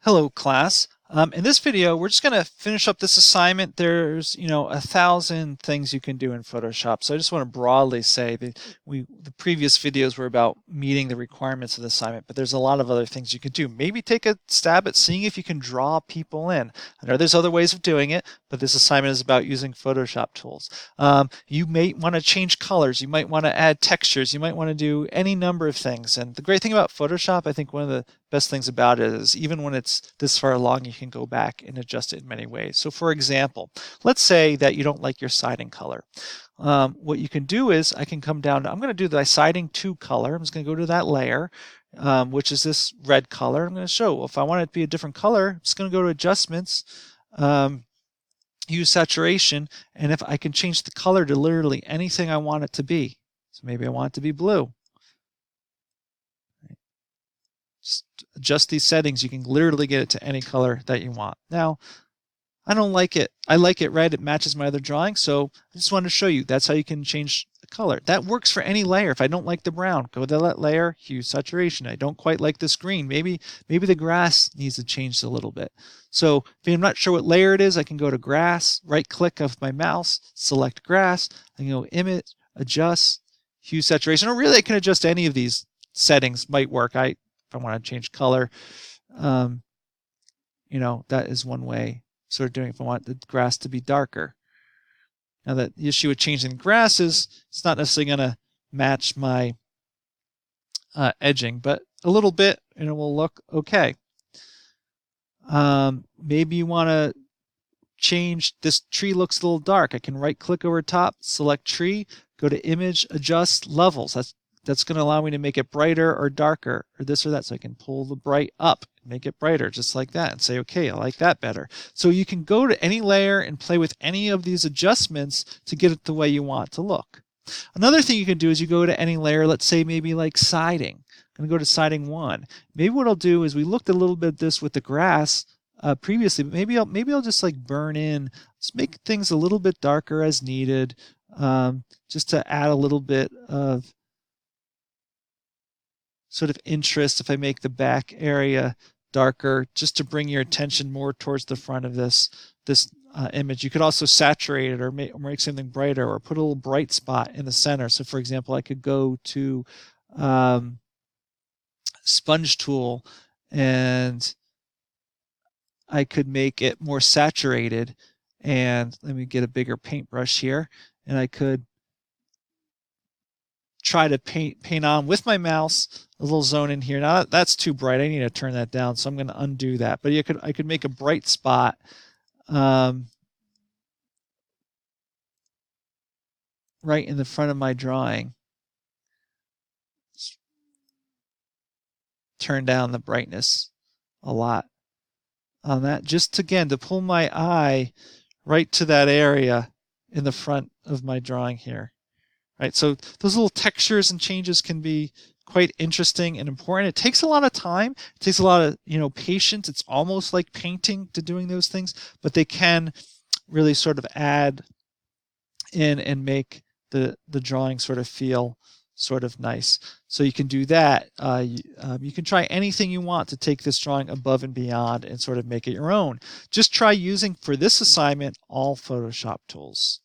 Hello, class. In this video, we're just going to finish up this assignment. There's, 1,000 things you can do in Photoshop. So I just want to broadly say that the previous videos were about meeting the requirements of the assignment, but there's a lot of other things you can do. Maybe take a stab at seeing if you can draw people in. I know there's other ways of doing it, but this assignment is about using Photoshop tools. You may want to change colors. You might want to add textures. You might want to do any number of things. And the great thing about Photoshop, I think one of the best things about it is even when it's this far along, you can go back and adjust it in many ways. So for example, let's say that you don't like your siding color. What you can do is I can come down to, I'm going to do the siding 2 color. I'm just going to go to that layer, which is this red color. I'm going to show, well, if I want it to be a different color, I'm just going to go to adjustments, use saturation, and if I can change the color to literally anything I want it to be. So maybe I want it to be blue. Just adjust these settings. You can literally get it to any color that you want. Now, I don't like it. I like it red. It matches my other drawing. So I just wanted to show you that's how you can change the color. That works for any layer. If I don't like the brown, go to that layer, hue, saturation. I don't quite like this green. Maybe the grass needs to change a little bit. So if I'm not sure what layer it is, I can go to grass, right click of my mouse, select grass. I can go image, adjust, hue, saturation. Or really I can adjust any of these settings might work. If I want to change color, that is one way sort of doing it if I want the grass to be darker. Now the issue with changing the grass is it's not necessarily going to match my edging, but a little bit and it will look okay. Maybe you want to change, this tree looks a little dark. I can right click over top, select tree, go to image, adjust levels. That's going to allow me to make it brighter or darker or this or that. So I can pull the bright up, make it brighter just like that and say, okay, I like that better. So you can go to any layer and play with any of these adjustments to get it the way you want to look. Another thing you can do is you go to any layer, let's say maybe like siding. I'm going to go to siding 1. Maybe what I'll do is we looked a little bit at this with the grass previously, but maybe I'll just like burn in, let's make things a little bit darker as needed, just to add a little bit of sort of interest. If I make the back area darker, just to bring your attention more towards the front of this image. You could also saturate it or make something brighter or put a little bright spot in the center. So for example, I could go to sponge tool and I could make it more saturated, and let me get a bigger paintbrush here, and I could try to paint on with my mouse a little zone in here. Now that's too bright. I need to turn that down, so I'm going to undo that. But I could make a bright spot right in the front of my drawing. Turn down the brightness a lot on that, just again to pull my eye right to that area in the front of my drawing here. Right, so those little textures and changes can be quite interesting and important. It takes a lot of time. It takes a lot of patience. It's almost like painting to doing those things, but they can really sort of add in and make the drawing sort of feel sort of nice. So you can do that. You can try anything you want to take this drawing above and beyond and sort of make it your own. Just try using, for this assignment, all Photoshop tools.